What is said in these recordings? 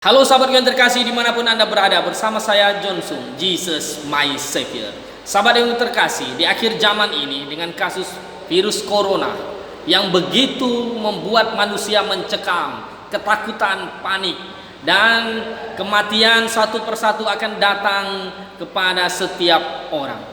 Halo sahabat yang terkasih dimanapun Anda berada, bersama saya Johnson, Jesus my Savior. Sahabat yang terkasih, di akhir zaman ini dengan kasus virus corona yang begitu membuat manusia mencekam, ketakutan, panik, dan kematian satu persatu akan datang kepada setiap orang.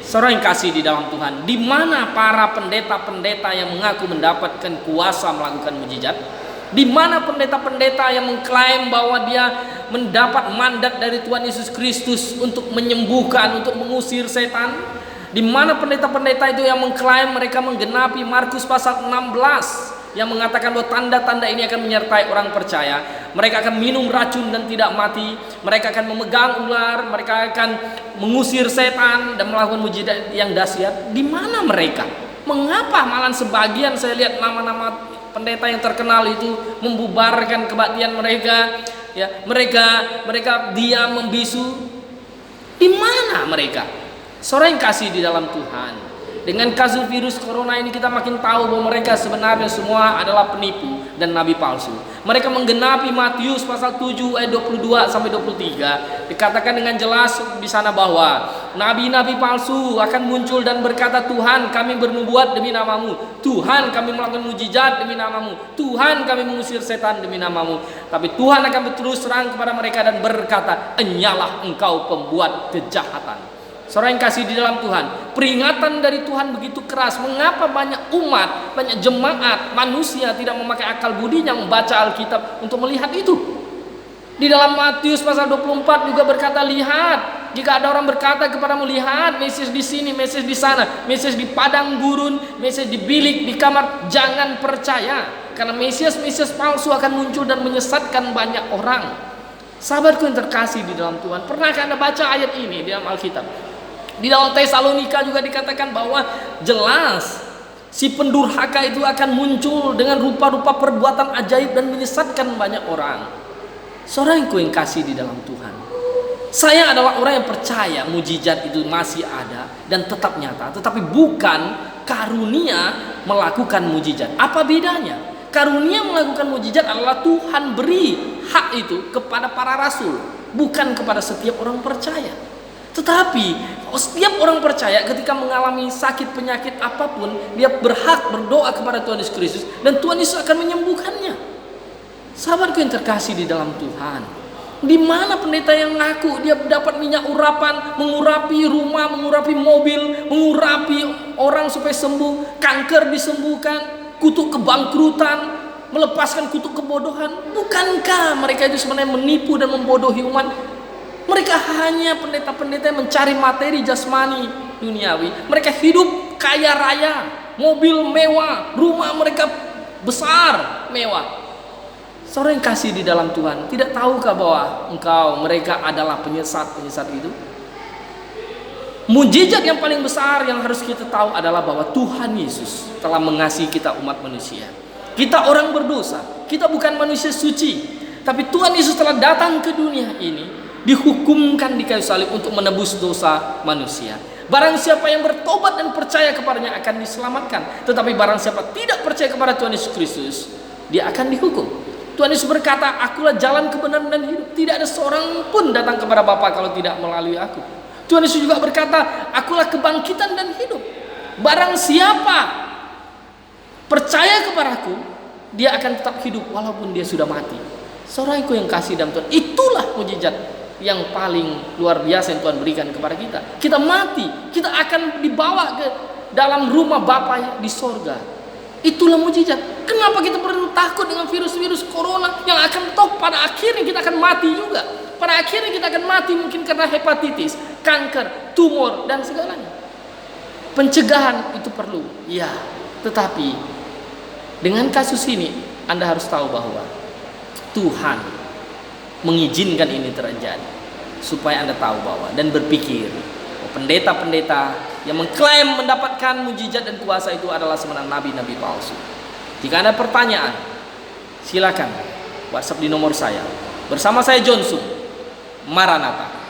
Saudara yang kasih di dalam Tuhan, di mana para pendeta-pendeta yang mengaku mendapatkan kuasa melakukan mujizat? Di mana pendeta-pendeta yang mengklaim bahwa dia mendapat mandat dari Tuhan Yesus Kristus untuk menyembuhkan, untuk mengusir setan? Di mana pendeta-pendeta itu yang mengklaim mereka menggenapi Markus pasal 16 yang mengatakan bahwa tanda-tanda ini akan menyertai orang percaya? Mereka akan minum racun dan tidak mati, mereka akan memegang ular, mereka akan mengusir setan dan melakukan mujizat yang dahsyat. Di mana mereka? Mengapa malah sebagian saya lihat nama-nama pendeta yang terkenal itu membubarkan kebaktian mereka, ya, mereka diam membisu? Di mana mereka? Saudara yang kasih di dalam Tuhan, dengan kasus virus corona ini kita makin tahu bahwa mereka sebenarnya semua adalah penipu dan nabi palsu. Mereka menggenapi Matius pasal 7 ayat 22 sampai 23. Dikatakan dengan jelas di sana bahwa nabi-nabi palsu akan muncul dan berkata, Tuhan kami bernubuat demi namamu, Tuhan kami melakukan mujizat demi namamu, Tuhan kami mengusir setan demi namamu. Tapi Tuhan akan berterus terang kepada mereka dan berkata, enyalah engkau pembuat kejahatan. Saudara yang kasih di dalam Tuhan, peringatan dari Tuhan begitu keras. Mengapa banyak umat, banyak jemaat, manusia tidak memakai akal budinya membaca Alkitab untuk melihat itu? Di dalam Matius pasal 24 juga berkata, lihat, jika ada orang berkata kepadamu, lihat Mesias di sini, Mesias di sana, Mesias di padang gurun, Mesias di bilik, di kamar, jangan percaya. Karena Mesias palsu akan muncul dan menyesatkan banyak orang. Sahabatku yang terkasih di dalam Tuhan, pernahkah Anda baca ayat ini di dalam Alkitab? Di dalam Tesalonika juga dikatakan bahwa jelas si pendurhaka itu akan muncul dengan rupa-rupa perbuatan ajaib dan menyesatkan banyak orang. Saudara yang kasih di dalam Tuhan, saya adalah orang yang percaya mujizat itu masih ada dan tetap nyata, tetapi bukan karunia melakukan mujizat. Apa bedanya? Karunia melakukan mujizat adalah Tuhan beri hak itu kepada para rasul, bukan kepada setiap orang percaya. Tetapi setiap orang percaya ketika mengalami sakit penyakit apapun, dia berhak berdoa kepada Tuhan Yesus Kristus dan Tuhan Yesus akan menyembuhkannya. Sahabatku yang terkasih di dalam Tuhan, di mana pendeta yang ngaku dia dapat minyak urapan, mengurapi rumah, mengurapi mobil, mengurapi orang supaya sembuh, kanker disembuhkan, kutuk kebangkrutan, melepaskan kutuk kebodohan? Bukankah mereka itu sebenarnya menipu dan membodohi umat? Mereka hanya pendeta-pendeta yang mencari materi jasmani duniawi. Mereka hidup kaya raya, mobil mewah, rumah mereka besar, mewah. Saudara yang kasih di dalam Tuhan, tidak tahukah bahwa mereka adalah penyesat-penyesat itu? Mujizat yang paling besar yang harus kita tahu adalah bahwa Tuhan Yesus telah mengasihi kita umat manusia. Kita orang berdosa, kita bukan manusia suci, tapi Tuhan Yesus telah datang ke dunia ini, dihukumkan di kayu salib untuk menebus dosa manusia. Barang siapa yang bertobat dan percaya kepadanya akan diselamatkan, tetapi barang siapa tidak percaya kepada Tuhan Yesus Kristus, dia akan dihukum. Tuhan Yesus berkata, akulah jalan kebenaran dan hidup, tidak ada seorang pun datang kepada Bapa kalau tidak melalui aku. Tuhan Yesus juga berkata, akulah kebangkitan dan hidup. Barang siapa percaya kepadaku, dia akan tetap hidup walaupun dia sudah mati. Saudaraku yang kasih dalam Tuhan, itulah mujizat yang paling luar biasa yang Tuhan berikan kepada kita. Kita mati, kita akan dibawa ke dalam rumah Bapa di sorga. Itulah mujizat. Kenapa kita perlu takut dengan virus-virus corona yang akan pada akhirnya kita akan mati juga? Pada akhirnya kita akan mati mungkin karena hepatitis, kanker, tumor dan segalanya. Pencegahan itu perlu, ya. Tetapi dengan kasus ini Anda harus tahu bahwa Tuhan mengizinkan ini terjadi supaya Anda tahu bahwa dan berpikir pendeta-pendeta yang mengklaim mendapatkan mujizat dan kuasa itu adalah sebenarnya nabi-nabi palsu. Jika ada pertanyaan, silakan WhatsApp di nomor saya. Bersama saya Johnson. Maranatha.